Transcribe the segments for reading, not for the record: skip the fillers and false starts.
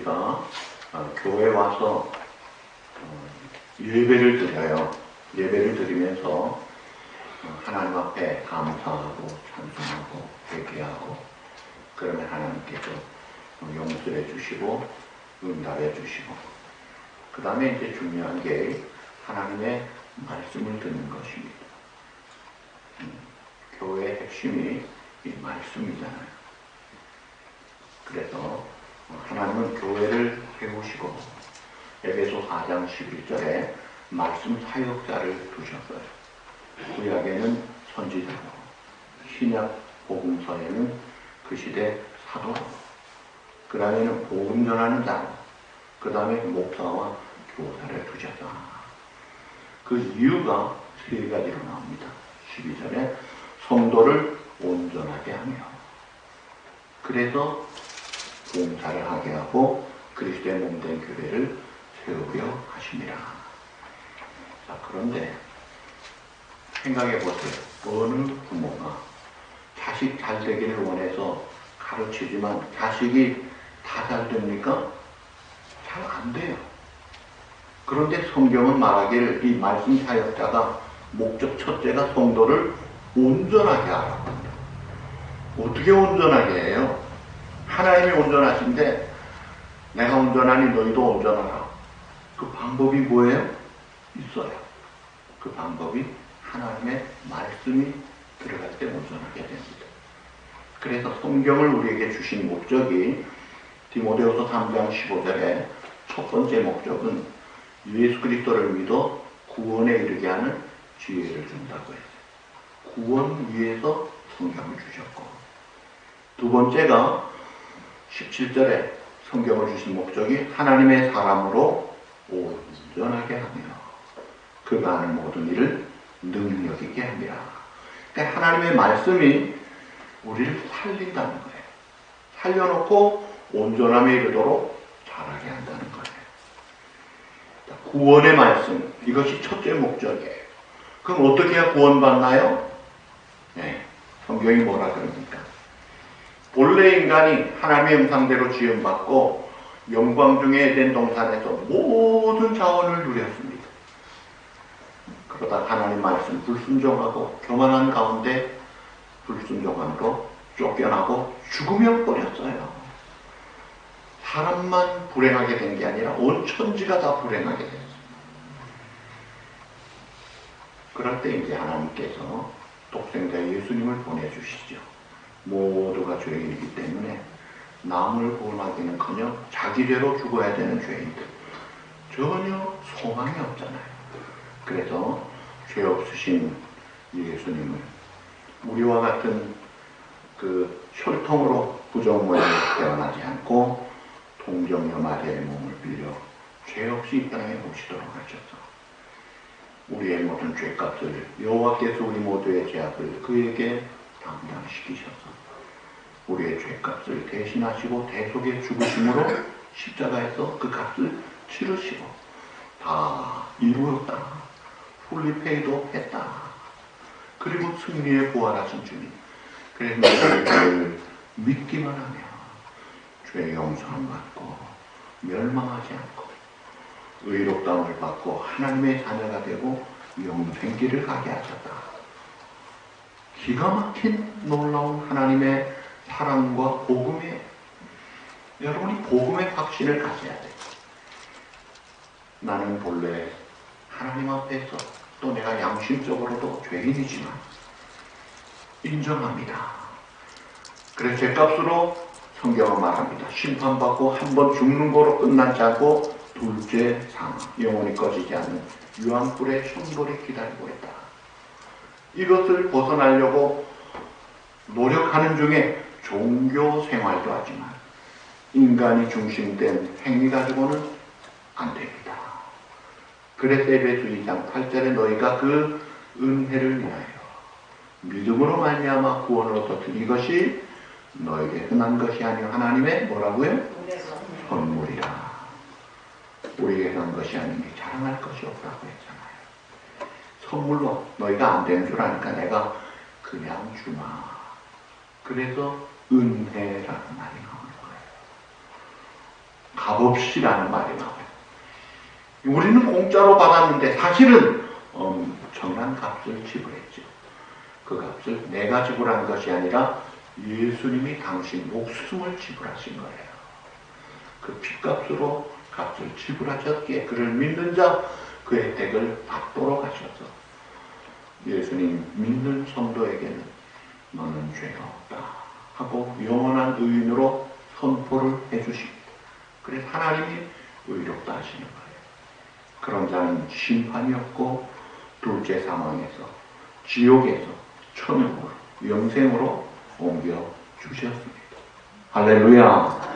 우리가 교회 와서 예배를 드려요. 예배를 드리면서 하나님 앞에 감사하고 찬송하고 회개하고, 그러면 하나님께서 용서해 주시고 응답해 주시고, 그 다음에 이제 중요한 게 하나님의 말씀을 듣는 것입니다. 교회의 핵심이 이 말씀이잖아요. 그래서 하나님은 교회를 세우시고 에베소 4장 11절에 말씀 사역자를 두셨어요. 구약에는 선지자로, 신약 복음서에는 그 시대 사도로, 그 다음에는 복음 전하는 자로, 그 다음에 목사와 교사를 두셨다. 그 이유가 세 가지로 나옵니다. 12절에 성도를 온전하게 하며, 그래서 봉사를 하게 하고 그리스도의 몸된 교회를 세우려 하십니다. 자, 그런데 생각해 보세요. 어느 부모가 자식 잘 되기를 원해서 가르치지만 자식이 다 잘 됩니까? 잘 안 돼요. 그런데 성경은 말하기를 이 말씀 사역자가 목적 첫째가 성도를 온전하게 하라고 합니다. 어떻게 온전하게 해요? 하나님이 온전하신데 내가 온전하니 너희도 온전하라. 그 방법이 뭐예요? 있어요. 그 방법이 하나님의 말씀이 들어갈 때 온전하게 됩니다. 그래서 성경을 우리에게 주신 목적이 디모데후서 3장 15절에 첫 번째 목적은 예수 그리스도를 믿어 구원에 이르게 하는 지혜를 준다고 했어요. 구원 위해서 성경을 주셨고, 두 번째가 17절에 성경을 주신 목적이 하나님의 사람으로 온전하게 하며 그가 하는 모든 일을 능력 있게 합니다. 그러니까 하나님의 말씀이 우리를 살린다는 거예요. 살려놓고 온전함에 이르도록 자라게 한다는 거예요. 구원의 말씀, 이것이 첫째 목적이에요. 그럼 어떻게 해야 구원받나요? 네, 성경이 뭐라 그럽니까? 본래 인간이 하나님의 형상대로 지음받고 영광 중에 에덴 동산에서 모든 자원을 누렸습니다. 그러다 하나님 말씀 불순종하고 교만한 가운데 불순종함으로 쫓겨나고 죽으며 버렸어요. 사람만 불행하게 된 게 아니라 온 천지가 다 불행하게 됐어요. 그럴 때 이제 하나님께서 독생자 예수님을 보내주시죠. 모두가 죄인이기 때문에 남을 구원하기는커녕 자기대로 죽어야 되는 죄인들, 전혀 소망이 없잖아요. 그래서 죄 없으신 예수님을 우리와 같은 그 혈통으로 부정 모양으로 태어나지 않고 동정녀 마리아의 몸을 빌려 죄 없이 이 땅에 오시도록 하셨어. 우리의 모든 죄값을, 여호와께서 우리 모두의 죄악을 그에게 담당시키셔서 우리의 죄값을 대신하시고 대속의 죽으심으로 십자가에서 그 값을 치르시고 다 이루었다, 훌리페이도 했다, 그리고 승리에 부활하신 주님. 그래서 우리를 믿기만 하며 죄 용서를 받고 멸망하지 않고 의롭다함을 받고 하나님의 자녀가 되고 영생길을 가게 하셨다. 기가 막힌 놀라운 하나님의 사랑과 복음에, 여러분이 복음의 확신을 가져야 돼요. 나는 본래 하나님 앞에서 또 내가 양심적으로도 죄인이지만 인정합니다. 그래서 죄값으로 성경은 말합니다. 심판받고 한 번 죽는 거로 끝나지 않고 둘째 사망, 영원히 꺼지지 않는 유황불의 형벌이 기다리고 있다. 이것을 벗어나려고 노력하는 중에 종교 생활도 하지만 인간이 중심된 행위 가지고는 안 됩니다. 그래서 에베소 2장 8절에 너희가 그 은혜를 위하여 믿음으로 말미암아 구원을 얻었으니 이것이 너에게 흔한 것이 아니요 하나님의 뭐라고요? 선물이라. 우리에게 흔한 것이 아니니 자랑할 것이 없다고 했잖아요. 선물로 너희가 안 되는 줄 아니까 내가 그냥 주마. 그래서 은혜라는 말이 나오는 거예요. 값없이라는 말이 나와요. 우리는 공짜로 받았는데 사실은 엄청난 값을 지불했죠. 그 값을 내가 지불한 것이 아니라 예수님이 당신 목숨을 지불하신 거예요. 그 핏값으로 값을 지불하셨기에 그를 믿는 자 그 혜택을 받도록 하셔서 예수님 믿는 성도에게는 너는 죄가 없다 하고 영원한 의인으로 선포를 해주십니다. 그래서 하나님이 의롭다 하시는 거예요. 그런 자는 심판이 없고 둘째 사망에서 지옥에서 천국으로 영생으로 옮겨 주셨습니다. 할렐루야.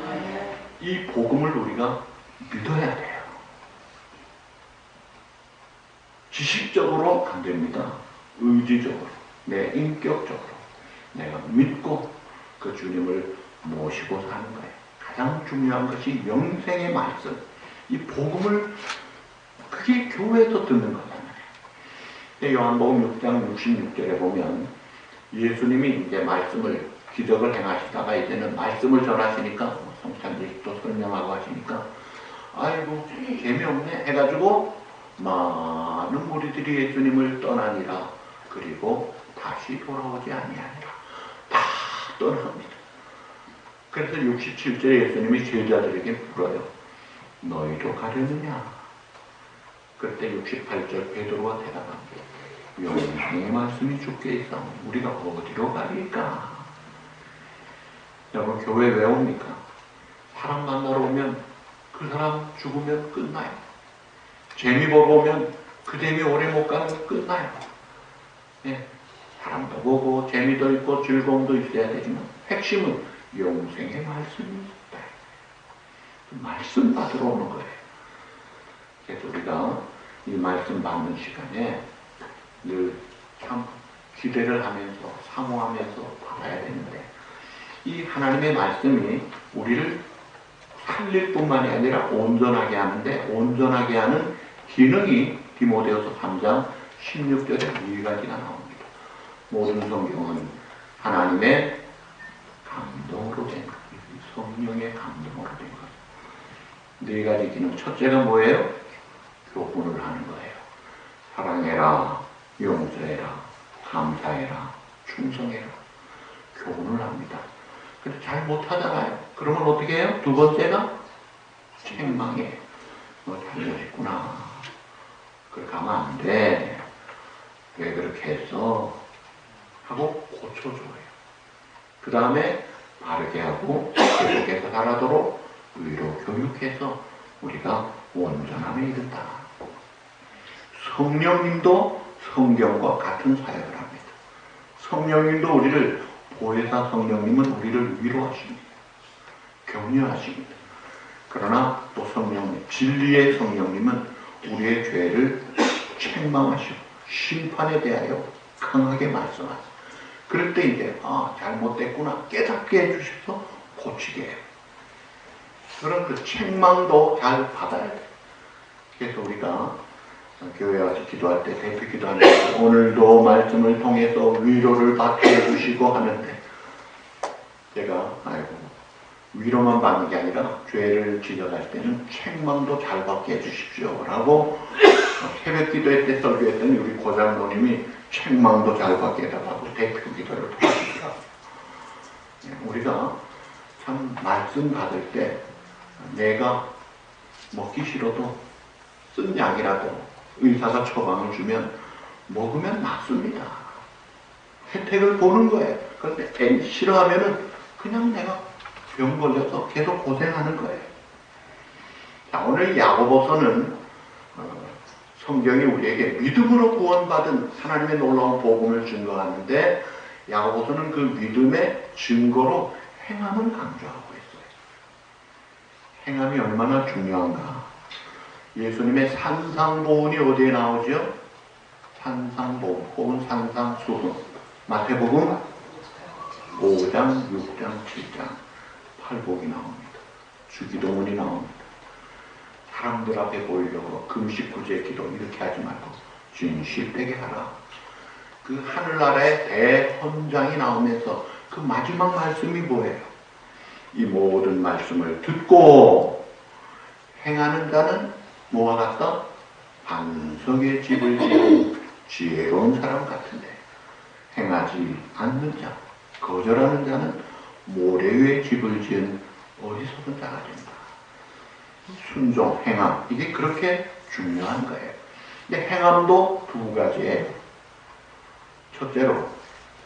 이 복음을 우리가 믿어야 돼요. 지식적으로 안 됩니다. 의지적으로, 내 인격적으로 내가 믿고 그 주님을 모시고 사는 거예요. 가장 중요한 것이 영생의 말씀, 이 복음을 그게 교회에서 듣는 거잖아요. 요한복음 6장 66절에 보면 예수님이 이제 말씀을 기적을 행하시다가 이제는 말씀을 전하시니까 성찬일도 설명하고 하시니까 아이고 재미없네 해가지고 많은 무리들이 예수님을 떠나니라. 그리고 다시 돌아오지 아니하니라. 다 떠납니다. 그래서 67절에 예수님이 제자들에게 물어요. 너희도 가려느냐? 그때 68절 베드로가 대답합니다. 영생의 말씀이 주께 있사오니 우리가 어디로 가리까? 여러분 교회 왜 옵니까? 사람 만나러 오면 그 사람 죽으면 끝나요. 재미 보러 오면 그 재미 오래 못 가면 끝나요. 예, 사람도 보고 재미도 있고 즐거움도 있어야 되지만 핵심은 영생의 말씀이 있다. 그 말씀 받으러 오는 거예요. 그래서 우리가 이 말씀 받는 시간에 늘 참 기대를 하면서 사모하면서 받아야 되는데 이 하나님의 말씀이 우리를 살릴 뿐만이 아니라 온전하게 하는데 온전하게 하는 기능이 디모데후서 3장 16절에 4가지가 나옵니다. 모든 성경은 하나님의 감동으로 된 것, 성령의 감동으로 된 것. 4가지 기능. 첫째가 뭐예요? 교훈을 하는 거예요. 사랑해라, 용서해라, 감사해라, 충성해라. 교훈을 합니다. 근데 잘 못하잖아요. 그러면 어떻게 해요? 두 번째가 책망해. 너 잘못했구나. 그렇게 하면 안 돼. 왜 그렇게 했어? 하고 고쳐줘요. 그 다음에 바르게 하고 계속해서 살아도록 의로 교육해서 우리가 온전함에 이른다. 성령님도 성경과 같은 사역을 합니다. 성령님도 우리를 보혜사 성령님은 우리를 위로하십니다. 격려하십니다. 그러나 또 성령님, 진리의 성령님은 우리의 죄를 책망하시고 심판에 대하여 강하게 말씀하세요. 그럴 때 이제 잘못됐구나 깨닫게 해주셔서 고치게 해요. 그런 그 책망도 잘 받아야 돼요. 그래서 우리가 교회 와서 기도할 때 대표 기도하는데 오늘도 말씀을 통해서 위로를 받게 해주시고 하는데 제가 위로만 받는 게 아니라 죄를 지적할 때는 책망도 잘 받게 해주십시오 라고 새벽 기도회 때 설교했더니 우리 고장로님이 책망도 잘 받게 해달라고 대표 기도를 도와주시더라고요. 우리가 참 말씀 받을 때 내가 먹기 싫어도 쓴 약이라도 의사가 처방을 주면 먹으면 낫습니다. 혜택을 보는 거예요. 그런데 싫어하면은 그냥 내가 병 걸려서 계속 고생하는 거예요. 자, 오늘 야고보서는 성경이 우리에게 믿음으로 구원받은 하나님의 놀라운 복음을 증거하는데 야고보서는 그 믿음의 증거로 행함을 강조하고 있어요. 행함이 얼마나 중요한가. 예수님의 산상보훈이 어디에 나오죠? 산상보훈 혹은 산상수훈. 마태복음 5장, 6장, 7장, 8복이 나옵니다. 주기도문이 나옵니다. 사람들 앞에 보이려고 금식 구제 기도 이렇게 하지 말고 진실되게 하라. 그 하늘나라의 대헌장이 나오면서 그 마지막 말씀이 뭐예요? 이 모든 말씀을 듣고 행하는 자는 뭐와 같다? 반석의 집을 지은 지혜로운 사람 같은데, 행하지 않는 자, 거절하는 자는 모래 위에 집을 지은 어리석은 자가 된다. 순종, 행함, 이게 그렇게 중요한 거예요. 근데 행함도 두 가지예요. 첫째로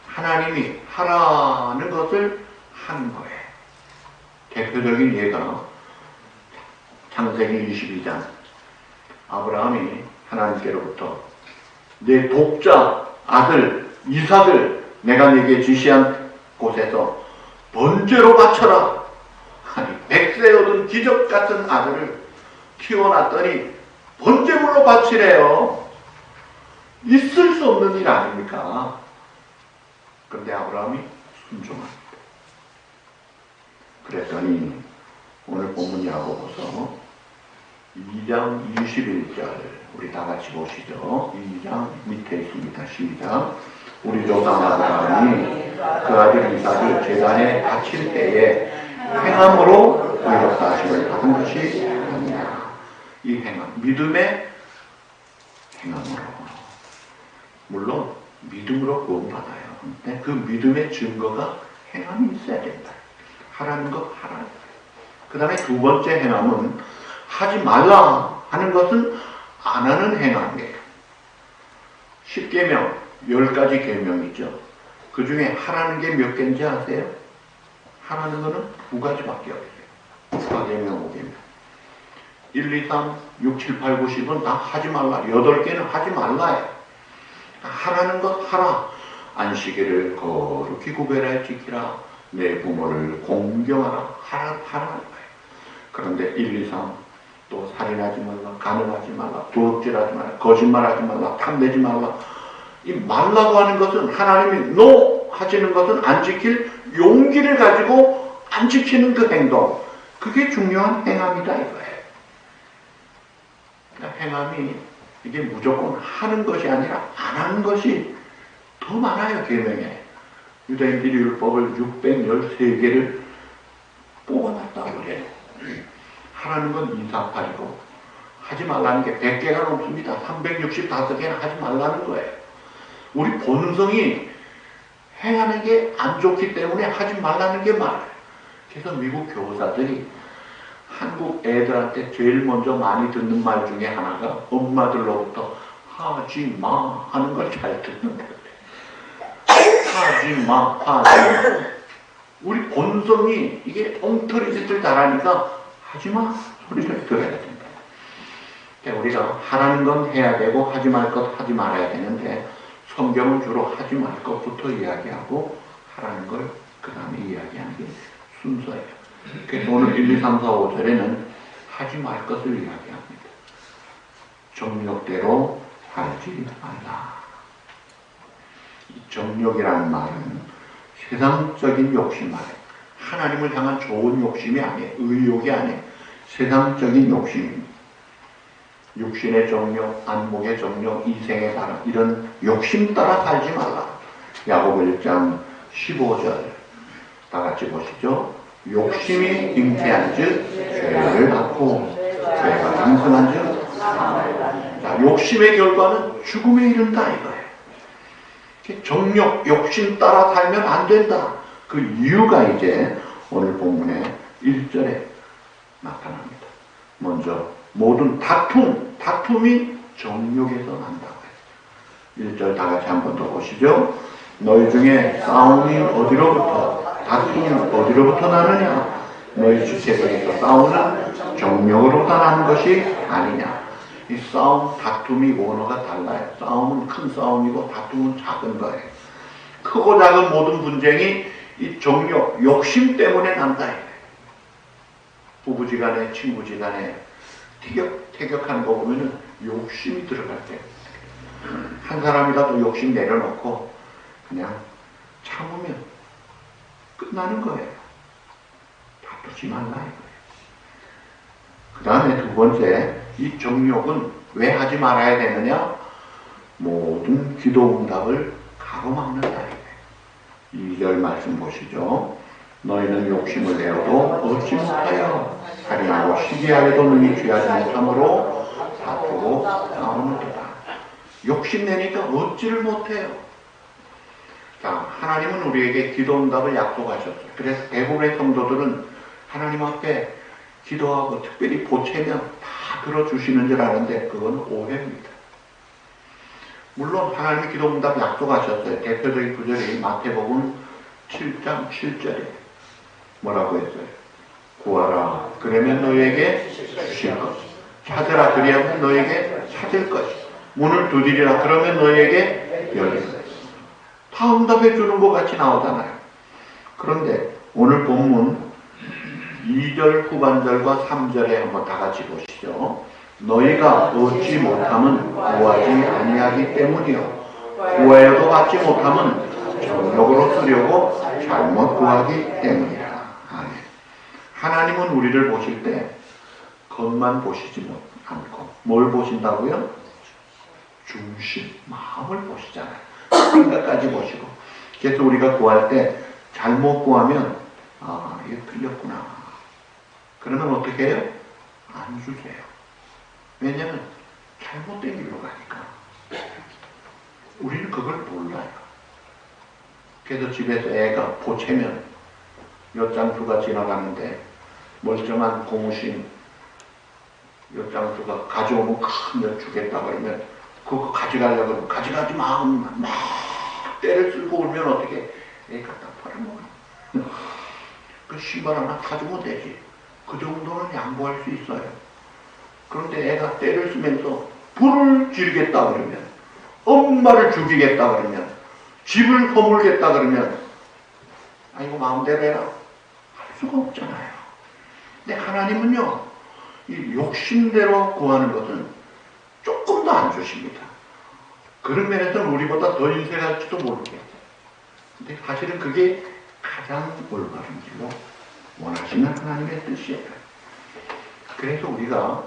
하나님이 하라는 것을 한 거예요. 대표적인 예가 창세기 22장. 아브라함이 하나님께로부터 내 독자 아들 이삭을 내가 네게 지시한 곳에서 번제로 바쳐라. 아니, 백세 얻은 기적 같은 아들을 키워놨더니 번제물로 바치래요. 있을 수 없는 일 아닙니까? 그런데 아브라함이 순종합니다. 그랬더니 오늘 본문 야고보서 2장 21절 우리 다 같이 보시죠. 2장 밑에 있습니다. 시작. 우리 조상 아브라함이 그 아들 이삭을 제단에 바칠 때에 행함으로 의롭다 하심을 받은 것이 아니냐. 이 행함, 믿음의 행함으로. 물론 믿음으로 구원받아요. 근데 그 믿음의 증거가 행함이 있어야 된다. 하라는 것 하라. 그 다음에 두 번째 행함은 하지 말라 하는 것은 안 하는 행함이에요. 10계명, 10가지 계명이죠. 그 중에 하라는 게 몇 개인지 아세요? 하라는 거는 두 가지밖에 없어요. 4계명, 5계명. 1, 2, 3, 6, 7, 8, 9, 10은 다 하지 말라. 8개는 하지 말라예요. 하라는 것 하라. 안식일을 거룩히 구별하여 지키라. 내 부모를 공경하라. 하라는 거예요. 그런데 1, 2, 3, 또 살인하지 말라, 간음하지 말라, 도둑질하지 말라, 거짓말하지 말라, 탐내지 말라. 이 말라고 하는 것은 하나님이 NO 하시는 것은 안 지킬 용기를 가지고 안 지키는 그 행동. 그게 중요한 행함이다 이거예요. 그러니까 행함이 이게 무조건 하는 것이 아니라 안 하는 것이 더 많아요. 계명에. 유대인들이 율법을 613개를 뽑아놨다고 그래요. 하라는 건 2, 4, 8이고 하지 말라는 게 100개가 넘습니다. 365개는 하지 말라는 거예요. 우리 본성이 행하는 게 안 좋기 때문에 하지 말라는 게 많아요. 그래서 미국 교사들이 한국 애들한테 제일 먼저 많이 듣는 말 중에 하나가 엄마들로부터 하지 마 하는 걸 잘 듣는 거예요. 하지 마, 하지 마. 우리 본성이 이게 엉터리 짓을 잘하니까 하지마 소리를 들어야 된다. 그러니까 우리가 하라는 건 해야 되고 하지 말 것 하지 말아야 되는데 성경은 주로 하지 말 것부터 이야기하고 하라는 걸 그 다음에 이야기하는 게 순서예요. 그래서 오늘 1, 2, 3, 4, 5절에는 하지 말 것을 이야기합니다. 정욕대로 살지 말라. 이 정욕이라는 말은 세상적인 욕심 말이에요. 하나님을 향한 좋은 욕심이 아니에요. 의욕이 아니에요. 세상적인 욕심입니다. 육신의 정욕, 안목의 정욕, 이생의 바람 이런 욕심 따라 살지 말라. 야고보 1장 15절 다 같이 보시죠. 욕심이 잉태한 즉 죄를 낳고 죄가 장성한 즉 자, 욕심의 결과는 죽음에 이른다 이거예요. 정욕, 욕심 따라 살면 안 된다. 그 이유가 이제 오늘 본문의 1절에 나타납니다. 먼저 모든 다툼이 정욕에서 난다고 해요. 1절 다 같이 한 번 더 보시죠. 너희 중에 싸움이 어디로부터 다툼이 어디로부터 나느냐. 너희 주체적에서 싸우는 정욕으로부터 나는 것이 아니냐. 이 싸움, 다툼이 원어가 달라요. 싸움은 큰 싸움이고 다툼은 작은 거예요. 크고 작은 모든 분쟁이 이 정욕, 욕심 때문에 난다. 부부지간에, 친구지간에 태격하는 거 보면은 욕심이 들어갈 때. 한 사람이라도 욕심 내려놓고 그냥 참으면 끝나는 거예요. 다투지 말라 이거예요. 그 다음에 두 번째, 이 정욕은 왜 하지 말아야 되느냐? 모든 기도 응답을 가로막는다 이거예요. 2절 말씀 보시죠. 너희는 욕심을 내어도 얻지 못하여 살인하고 시기하여도 능히 취하지 못함으로 다투고 싸우는도다. 욕심내니까 얻지를 못해요. 자, 하나님은 우리에게 기도 응답을 약속하셨어요. 그래서 대부분의 성도들은 하나님 앞에 기도하고 특별히 보채면 다 들어주시는 줄 아는데 그건 오해입니다. 물론 하나님이 기도 응답 약속하셨어요. 대표적인 구절이 마태복음 7장 7절에 뭐라고 했어요? 구하라 그러면 너에게 주실 것이요 찾으라 그리하면 너에게 찾을 것이요 문을 두드리라 그러면 너에게 열릴 것이요. 다 응답해 주는 것 같이 나오잖아요. 그런데 오늘 본문 2절 후반절과 3절에 한번 다 같이 보시죠. 너희가 얻지 못함은 구하지 아니하기 때문이요 구하여도 받지 못함은 정욕으로 쓰려고 잘못 구하기 때문이라. 아멘. 하나님은 우리를 보실 때 겉만 보시지 않고 뭘 보신다고요? 중심, 마음을 보시잖아요. 생각까지 보시고. 그래서 우리가 구할 때 잘못 구하면 아, 이게 틀렸구나. 그러면 어떻게 해요? 안 주세요. 왜냐하면 잘못된 길로 가니까. 우리는 그걸 몰라요. 그래서 집에서 애가 보채면 엿장수가 지나가는데 멀쩡한 고무신 엿장수가 가져오면 큰 엿 주겠다 그러면 그거 가져가려고 그러면 가져가지 마. 막 때를 쓸고 울면 어떻게 애가 딱 버려먹어. 그 신발 하나 가지고 되지. 그 정도는 양보할 수 있어요. 그런데 애가 때를 쓰면서 불을 지르겠다 그러면 엄마를 죽이겠다 그러면 집을 허물겠다 그러면 아이고 마음대로 해라 할 수가 없잖아요. 근데 하나님은요 이 욕심대로 구하는 것은 조금도 안 주십니다. 그런 면에서는 우리보다 더 인색할지도 모르겠어요. 근데 사실은 그게 가장 올바른 길로 원하시는 하나님의 뜻이에요. 그래서 우리가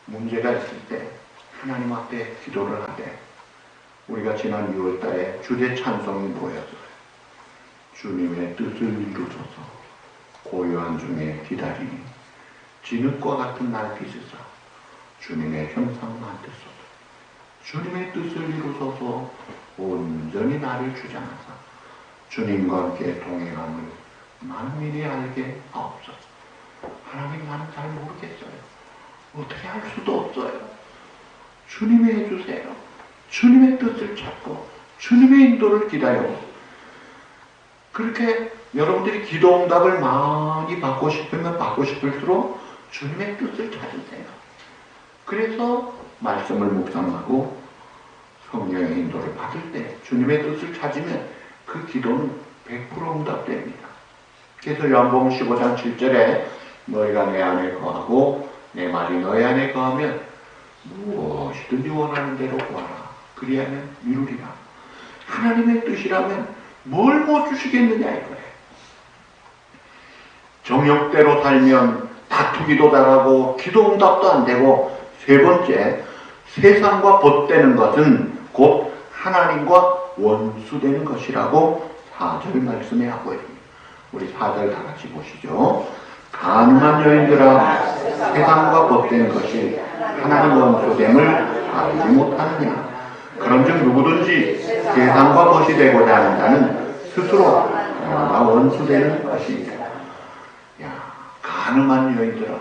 문제가 있을 때 하나님 앞에 기도를 하되 우리가 지난 6월 달에 주제 찬송이 뭐였어요? 주님의 뜻을 이루소서 고요한 중에 기다리니 진흙과 같은 날 빚으사 주님의 형상 만드소서 주님의 뜻을 이루소서 온전히 나를 주장하사 주님과 함께 동행함을 만민이 알게 하옵소서. 하나님 나는 잘 모르겠어요. 어떻게 할 수도 없어요. 주님이 해주세요. 주님의 뜻을 찾고 주님의 인도를 기다려. 그렇게 여러분들이 기도 응답을 많이 받고 싶으면 받고 싶을수록 주님의 뜻을 찾으세요. 그래서 말씀을 묵상하고 성령의 인도를 받을 때 주님의 뜻을 찾으면 그 기도는 100% 응답됩니다. 그래서 요한복음 15장 7절에 너희가 내 안에 거하고 내 말이 너희 안에 거하면 무엇이든지 원하는 대로 구하라. 그리하면 이루리라. 하나님의 뜻이라면 뭘 못 주시겠느냐 이거예요. 정욕대로 살면 다투기도 잘하고 기도 응답도 안 되고 세 번째 세상과 벗되는 것은 곧 하나님과 원수되는 것이라고 4절 말씀에 하고 있습니다. 우리 4절 다 같이 보시죠. 가늠한 여인들아 세상과 벗된 것이 하나님 원수됨을 알지 못하느냐. 그런즉 누구든지 세상과 벗이 되고자 하는 자는 스스로 하나님과 원수되는 것입니다. 야, 가늠한 여인들아.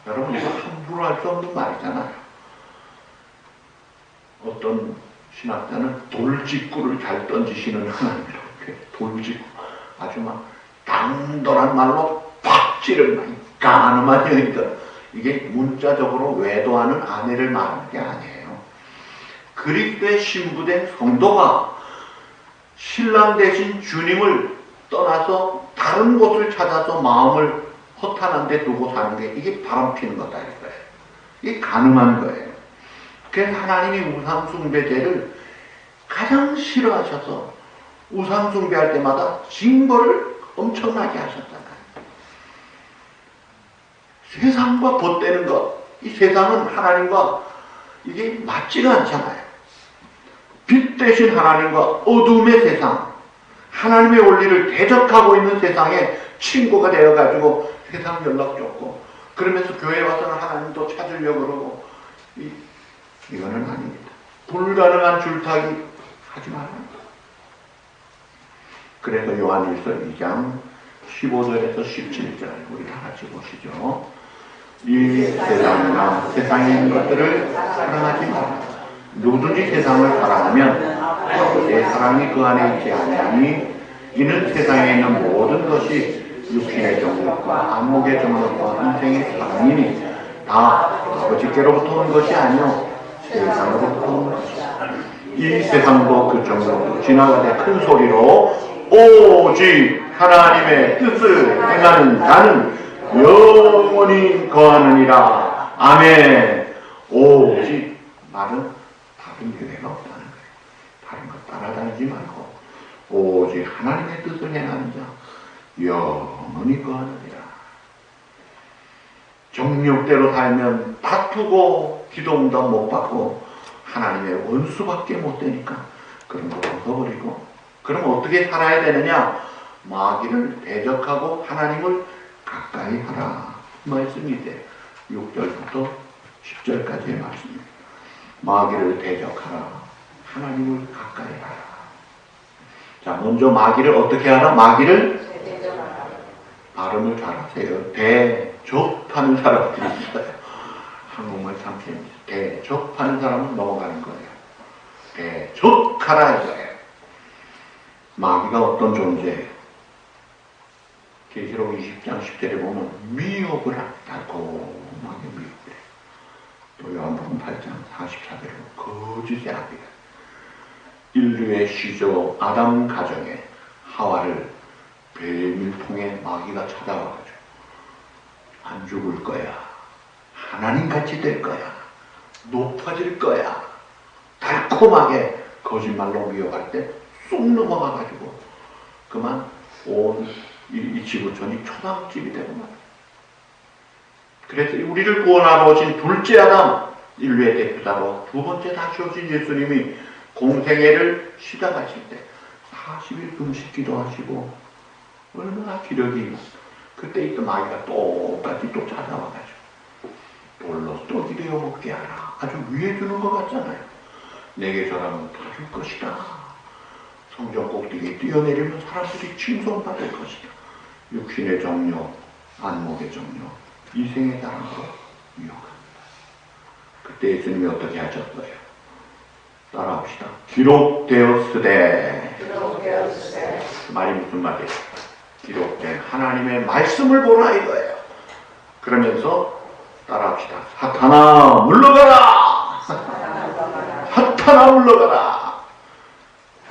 여러분 이거 함부로 할 수 없는 말이잖아요. 어떤 신학자는 돌직구를 잘 던지시는 하나님이라고 해요. 돌직구. 아주 막 당돌한 말로 팍 찌르는 가늠한 여인들. 이게 문자적으로 외도하는 아내를 말하는 게 아니에요. 그리스도의 신부된 성도가 신랑 대신 주님을 떠나서 다른 곳을 찾아서 마음을 허탄한 데 두고 사는 게 이게 바람피는 거다 이거예요. 이게 가늠한 거예요. 그래서 하나님이 우상숭배제를 가장 싫어하셔서 우상숭배할 때마다 징벌을 엄청나게 하셨잖아요. 세상과 벗되는 것, 이 세상은 하나님과 이게 맞지가 않잖아요. 빛 대신 하나님과 어둠의 세상, 하나님의 원리를 대적하고 있는 세상에 친구가 되어가지고 세상 연락 줬고 그러면서 교회 와서는 하나님도 찾으려고 그러고, 이거는 아닙니다. 불가능한 줄타기 하지 말아요. 그래서 요한일서 2장 15절에서 17절 우리 다 같이 보시죠. 이 세상이나 세상에 있는 것들을 사랑하지 말라. 누구든지 세상을 사랑하면 아버지의 사랑이 그 안에 있지 아니하니 이는 세상에 있는 모든 것이 육신의 정욕과 안목의 정욕과 인생의 사랑이니 다 아버지께로부터 온 것이 아니요 세상으로부터 온 것이다. 이 세상도 그 정욕도 지나가되 큰 소리로 오직 하나님의 뜻을 행하는 자는 영원히 거하느니라. 아멘. 오직 말은 다른 교회가 없다는 거예요. 다른 것 따라다니지 말고 오직 하나님의 뜻을 행하는 자 영원히 거하느니라. 정욕대로 살면 다투고 기도응답 못 받고 하나님의 원수밖에 못 되니까 그런 거 벗어버리고, 그럼 어떻게 살아야 되느냐? 마귀를 대적하고 하나님을 가까이 하라 말씀이 돼. 6절부터 10절까지의 말씀입니다. 마귀를 대적하라, 하나님을 가까이 하라. 자, 먼저 마귀를 어떻게 하라? 마귀를 발음을 잘하세요. 대적하는 사람들이 있어요. 한국말 참 재밌어요. 대적하는 사람은 넘어가는 거예요. 대적하라 이거예요. 마귀가 어떤 존재예요? 계시록 20장 10절에 보면 미혹을 달콤하게 미혹을 해요. 또 요한복음 8장 44절에 거짓의 아비가 인류의 시조 아담 가정에 하와를 뱀을 통해 마귀가 찾아와가지고 안 죽을 거야, 하나님같이 될 거야, 높아질 거야, 달콤하게 거짓말로 미혹할 때 쑥 넘어가가지고 그만 온 이 지구촌이 초당집이 되고 말이야. 그래서 우리를 구원하러 오신 둘째 아담, 인류의 대표자로 두 번째 다시 오신 예수님이 공생애를 시작하실 때 40일 금식 기도하시고 얼마나 기력이, 그때 있던 마귀가 똑같이 또 찾아와가지고 돌로 떡이 되어 먹게 하라. 아주 위해 주는 것 같잖아요. 내게 저라면 다 줄 것이다. 성전 꼭대기에 뛰어내리면 사람들이 칭송받을 것이다. 육신의 정욕, 안목의 정욕, 이생의 사랑으로 유혹합니다. 그때 예수님이 어떻게 하셨어요? 따라합시다. 기록되었으되. 그 말이 무슨 말이에요? 기록된 하나님의 말씀을 보라 이거예요. 그러면서 따라합시다. 사탄아 물러가라. 사탄아 물러가라.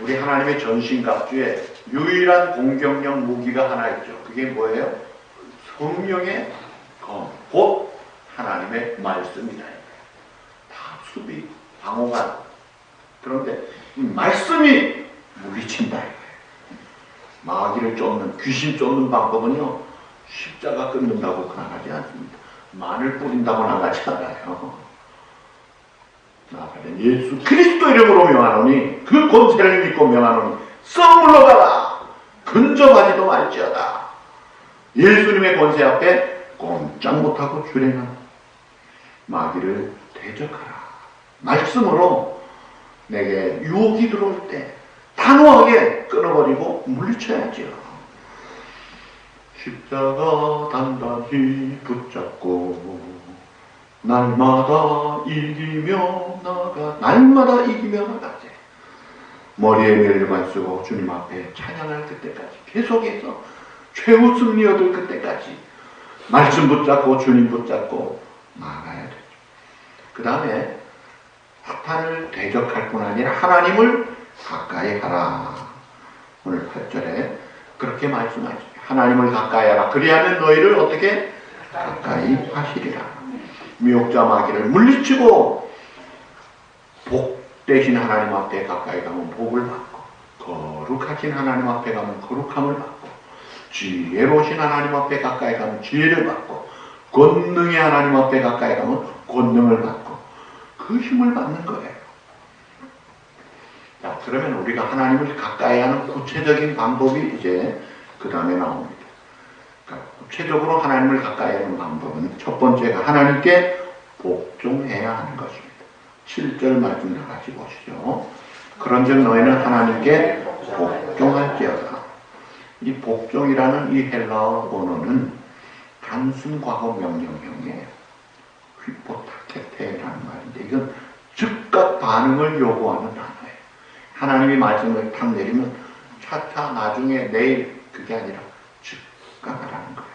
우리 하나님의 전신갑주에 유일한 공격력 무기가 하나 있죠. 그게 뭐예요? 성령의 검, 곧 하나님의 말씀이다. 다 수비, 방어가. 그런데 이 말씀이 물리친다. 마귀를 쫓는, 귀신 쫓는 방법은요, 십자가 끊는다고 나가지 않습니다. 마늘 뿌린다고 나가지 않아요. 나가는 예수 그리스도 이름으로 명하노니, 그 권세를 믿고 명하노니 썩 물러가라. 근접하지도 말지어다. 예수님의 권세 앞에 꼼짝 못하고 주행하는 마귀를 대적하라. 말씀으로 내게 유혹이 들어올 때 단호하게 끊어버리고 물리쳐야지요. 십자가 단단히 붙잡고 날마다 이기며 나가, 날마다 이기며 나가지. 머리에 멜류관 쓰고 주님 앞에 찬양할 그때까지, 계속해서 최후 승리 얻을 그때까지 말씀 붙잡고 주님 붙잡고 나가야 되죠. 그 다음에 사탄을 대적할 뿐 아니라 하나님을 가까이 하라. 오늘 8절에 그렇게 말씀하시죠. 하나님을 가까이 하라. 그리하면 너희를 어떻게 가까이 하시리라. 미혹자 마귀를 물리치고 복 대신 하나님 앞에 가까이 가면 복을 받고, 거룩하신 하나님 앞에 가면 거룩함을 받고, 지혜로우신 하나님 앞에 가까이 가면 지혜를 받고, 권능의 하나님 앞에 가까이 가면 권능을 받고, 그 힘을 받는 거예요. 자, 그러면 우리가 하나님을 가까이 하는 구체적인 방법이 이제 그 다음에 나옵니다. 구체적으로 하나님을 가까이 하는 방법은 첫 번째가 하나님께 복종해야 하는 것입니다. 7절 말씀 다 같이 보시죠. 그런즉 너희는 하나님께 복종할지어다. 이 복종이라는 이 헬라어 언어는 단순 과거 명령형이에요. 휘포타케테라는 말인데 이건 즉각 반응을 요구하는 단어예요. 하나님이 말씀을 탁 내리면 차차 나중에 내일 그게 아니라 즉각 하라는 거예요.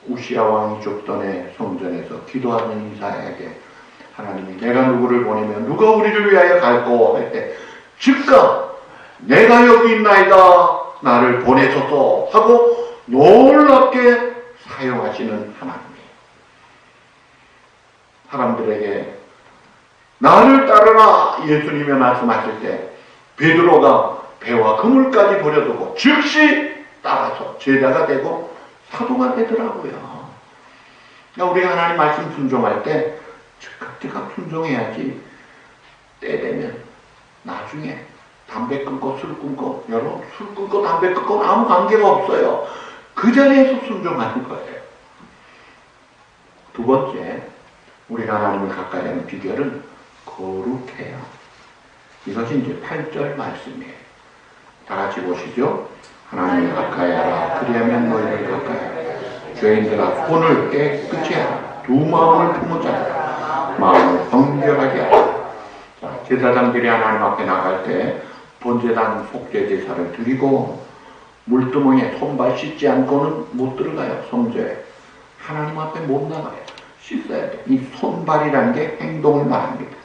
우시야 왕이 죽던에 성전에서 기도하는 이사야에게 하나님이 내가 누구를 보내면 누가 우리를 위하여 갈꼬 할 때 즉각 내가 여기 있나이다 나를 보내소서 하고 놀랍게 사용하시는 하나님이에요. 사람들에게 나를 따르라 예수님이 말씀하실 때 베드로가 배와 그물까지 버려두고 즉시 따라서 제자가 되고 사도가 되더라고요. 그러니까 우리가 하나님 말씀 순종할 때 즉각 순종해야지 때 되면 나중에 담배 끊고 술 끊고 여러분 술 끊고 담배 끊고 아무 관계가 없어요. 그 자리에서 순종하는 거예요. 두 번째 우리가 하나님을 가까이 하는 비결은 거룩해요. 이것이 이제 8절 말씀이에요. 다 같이 보시죠. 하나님을 가까이 하라. 그리하면 너희를 가까이 하라. 죄인들아 손을 깨끗이 하라. 두 마음을 품으자. 마음을 정결하게 하라. 자, 제사장들이 하나님 앞에 나갈 때 번제단 속죄 제사를 드리고 물두멍에 손발 씻지 않고는 못 들어가요. 성전에. 하나님 앞에 못 나가요. 씻어야 돼. 이 손발이라는 게 행동을 말합니다.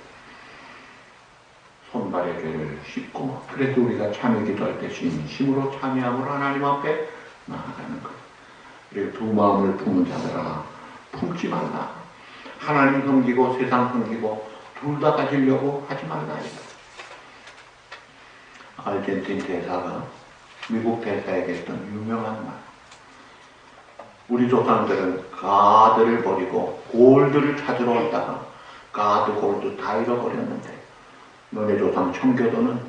손발의 죄를 씻고 그래서 우리가 참여 기도할 때 진심으로 참여함으로 하나님 앞에 나아가는 거예요. 그리고 두 마음을 품은 자들아 품지 말라. 하나님 섬기고 세상 섬기고 둘 다 가지려고 하지 말라. 아르헨틴 대사가 미국 대사에게 했던 유명한 말. 우리 조상들은 가드를 버리고 골드를 찾으러 왔다가 가드 골드 다 잃어버렸는데 너네 조상 청교도는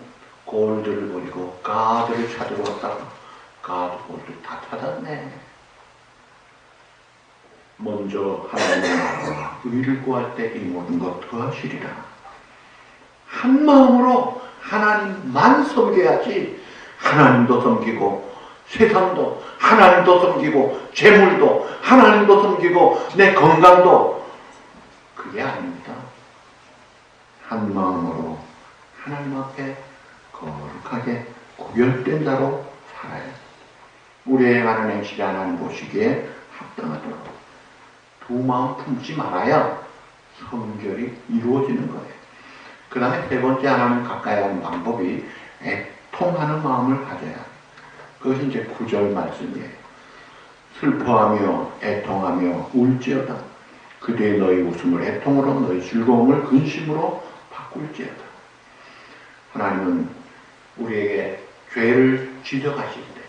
골드를 버리고 가드를 찾으러 왔다가 가드 골드 다 찾았네. 먼저 하나님의 나라와 의를 구할 때 이 모든 것 더하시리라. 한 마음으로 하나님만 섬겨야지 하나님도 섬기고 세상도 하나님도 섬기고 재물도 하나님도 섬기고 내 건강도 그게 아닙니다. 한 마음으로 하나님 앞에 거룩하게 구별된 자로 살아야 우리의 행하는 행실이 하나님 보시기에 합당하도록 두 마음 품지 말아야 성결이 이루어지는 거예요. 그 다음에 세 번째 하나님 가까이 하는 방법이 애통하는 마음을 가져야 해요. 그것이 이제 9절 말씀이에요. 슬퍼하며 애통하며 울지어다. 그대의 너희 웃음을 애통으로 너희 즐거움을 근심으로 바꿀지어다. 하나님은 우리에게 죄를 지적하실 때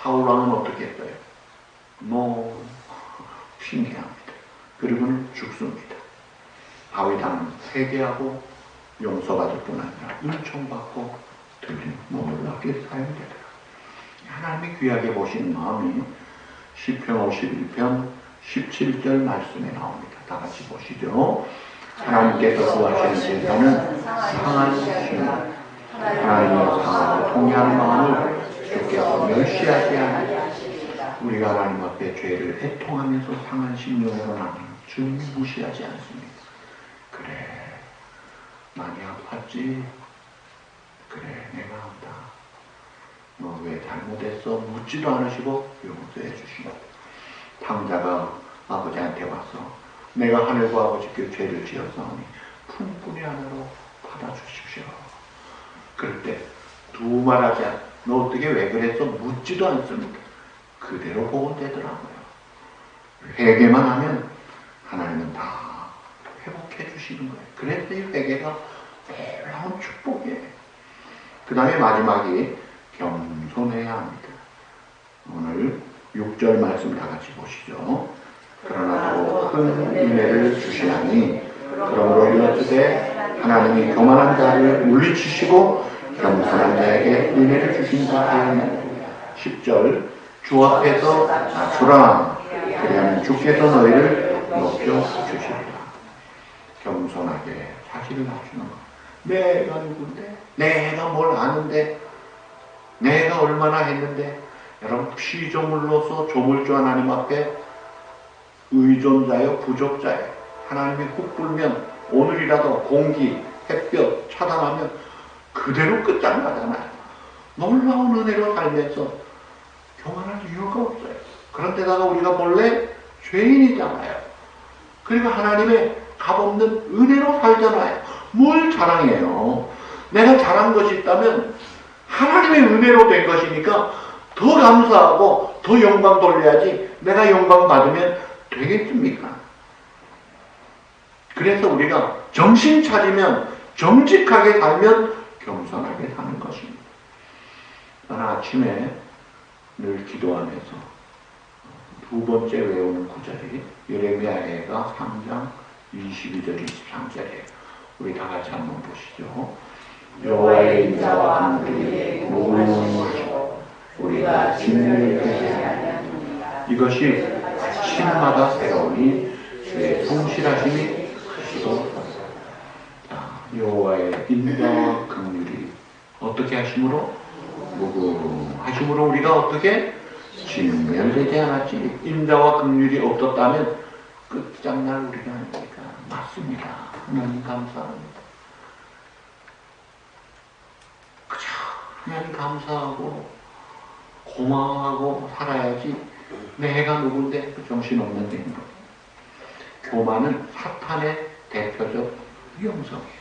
사울왕은 어떻게 했어요? 너무 핑계합니다. 그리고는 죽습니다. 다윗왕은 회개하고 용서받을 뿐 아니라 은총받고 들린 놀랍게 사용되더라. 하나님이 귀하게 보신 마음이 시편 51편 17절 말씀에 나옵니다. 다 같이 보시죠. 하나님께서 구하시는 제사는 상한 심령, 하나님의 상하고 통회하는 마음을 주께서 멸시하지 않으리라. 우리가 하나님 앞에 죄를 애통하면서 상한 심령으로 나면 주님이 무시하지 않습니다. 그래 많이 아팠지? 그래 내가 안다. 너 왜 잘못했어? 묻지도 않으시고 용서해 주시고 탕자가 아버지한테 와서 내가 하늘과 아버지께 죄를 지었사오니 품꾼의 하나로 받아주십시오. 그럴 때 두 말하지 않 너 어떻게 왜 그랬어? 묻지도 않습니다. 그대로 보온되더라고요. 회개만 하면 하나님은 다 회복해 주시는 거예요. 그래서 이 회개가 놀라운 축복이에요. 그 다음에 마지막이 겸손해야 합니다. 오늘 6절 말씀 다 같이 보시죠. 그러나 더 큰 은혜를 주시나니 그러므로 이어지되 하나님이 교만한 자를 물리치시고 겸손한 자에게 은혜를 주신다 하였느니라. 10절 주 앞에서 낮추라. 그리하면 주께서 너희를 높여 주시리라. 겸손하게 자신을 낮추는 것. 내가 누군데? 내가 뭘 아는데? 내가 얼마나 했는데? 여러분, 피조물로서 조물주 하나님 앞에 의존자요, 부족자요. 하나님이 훅 불면 오늘이라도 공기, 햇볕 차단하면 그대로 끝장나잖아요. 놀라운 은혜로 살면서 교만할 이유가 없어요. 그런데다가 우리가 본래 죄인이잖아요. 그리고 하나님의 값없는 은혜로 살잖아요. 뭘 자랑해요? 내가 잘한 것이 있다면 하나님의 은혜로 된 것이니까 더 감사하고 더 영광 돌려야지 내가 영광 받으면 되겠습니까? 그래서 우리가 정신 차리면 정직하게 살면 겸손하게 사는 것입니다. 저는 아침에 늘 기도하면서 두 번째 외우는 구절이 예레미야가 3장 22절 23절이에요. 우리 다 같이 한번 보시죠. 여호와의 인자와 함께 무궁하시고 우리가 진리를 회개하냐. 이것이 아침마다 새로우니 주의 성실하심이 크시도다. 여호와의 인자와 긍휼이 어떻게 하심으로? 무궁하심으로 우리가 어떻게? 진멸되지 않았지. 인자와 긍휼이 없었다면 끝장날 우리가 아닙니까? 맞습니다. 하나님 감사합니다. 그저 하나님 감사하고 고마워하고 살아야지 내가 누군데 그 정신없는 행동. 교만은 사탄의 대표적 영성이에요.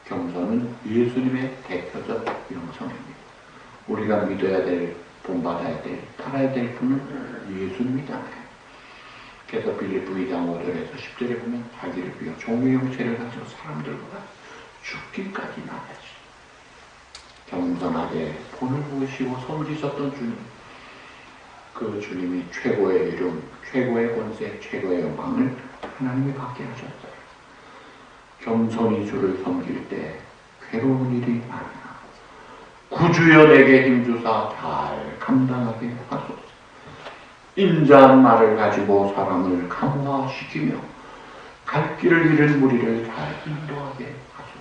겸손은 예수님의 대표적 영성입니다. 우리가 믿어야 될, 본받아야 될, 따라야 될 분은 예수님이잖아요. 그래서 빌립보 2장 5절에서 10절에 보면 자기를 비워 종의 형체를 가지고 사람들보다 죽기까지 나가지. 겸손하게 본을 보시고 섬기셨던 주님, 그 주님이 최고의 이름, 최고의 권세, 최고의 영광을 하나님이 받게 하셨어요. 겸손히 주를 섬길 때 괴로운 일이 아니라 구주여 내게 힘주사 잘 감당하게 하소서. 인자한 말을 가지고 사람을 감화시키며 갈 길을 잃은 무리를 잘 인도하게 하소서.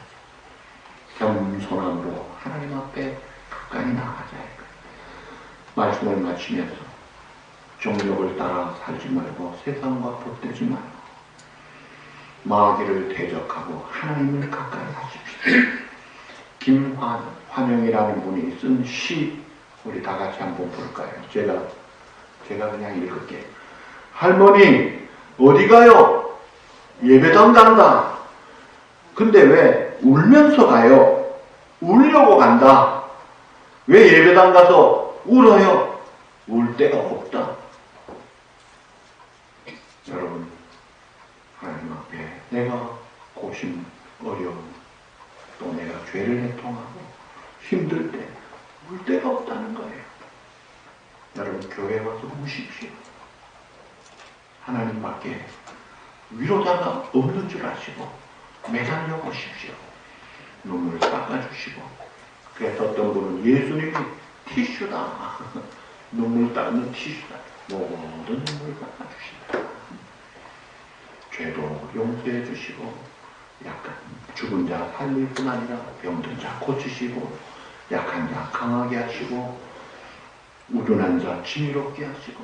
겸손함으로 하나님 앞에 가까이 나가자. 말씀을 마치면서 정욕을 따라 살지 말고 세상과 붙들지 말고 마귀를 대적하고 하나님을 가까이 하십시오. 김환영이라는 분이 쓴 시 우리 다 같이 한번 볼까요? 제가 그냥 읽을게요. 할머니 어디 가요? 예배당 간다. 근데 왜 울면서 가요? 울려고 간다. 왜 예배당 가서 울어요? 울 데가 없다. 여러분, 하나님 앞에 내가 고심, 어려움, 또 내가 죄를 해통하고 힘들 때 울 데가 없다는 거예요. 여러분, 교회 와서 우십시오. 하나님밖에 위로자가 없는 줄 아시고 매달려 보십시오. 눈물을 닦아주시고. 그래서 어떤 분은 예수님이 티슈다. 눈물 닦는 티슈다. 모든 눈물을 닦아주신다. 죄도 용서해 주시고 약간 죽은 자 살릴 뿐 아니라 병든 자 고치시고 약한 자 강하게 하시고 우둔한 자 지혜롭게 하시고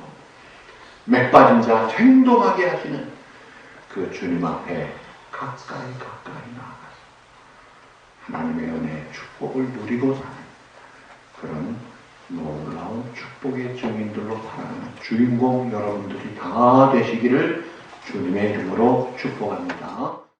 맥 빠진 자 생동하게 하시는 그 주님 앞에 가까이 나아가서 하나님의 은혜 축복을 누리고 사는 그런 놀라운 축복의 증인들로 살아가는 주인공 여러분들이 다 되시기를 주님의 이름으로 축복합니다.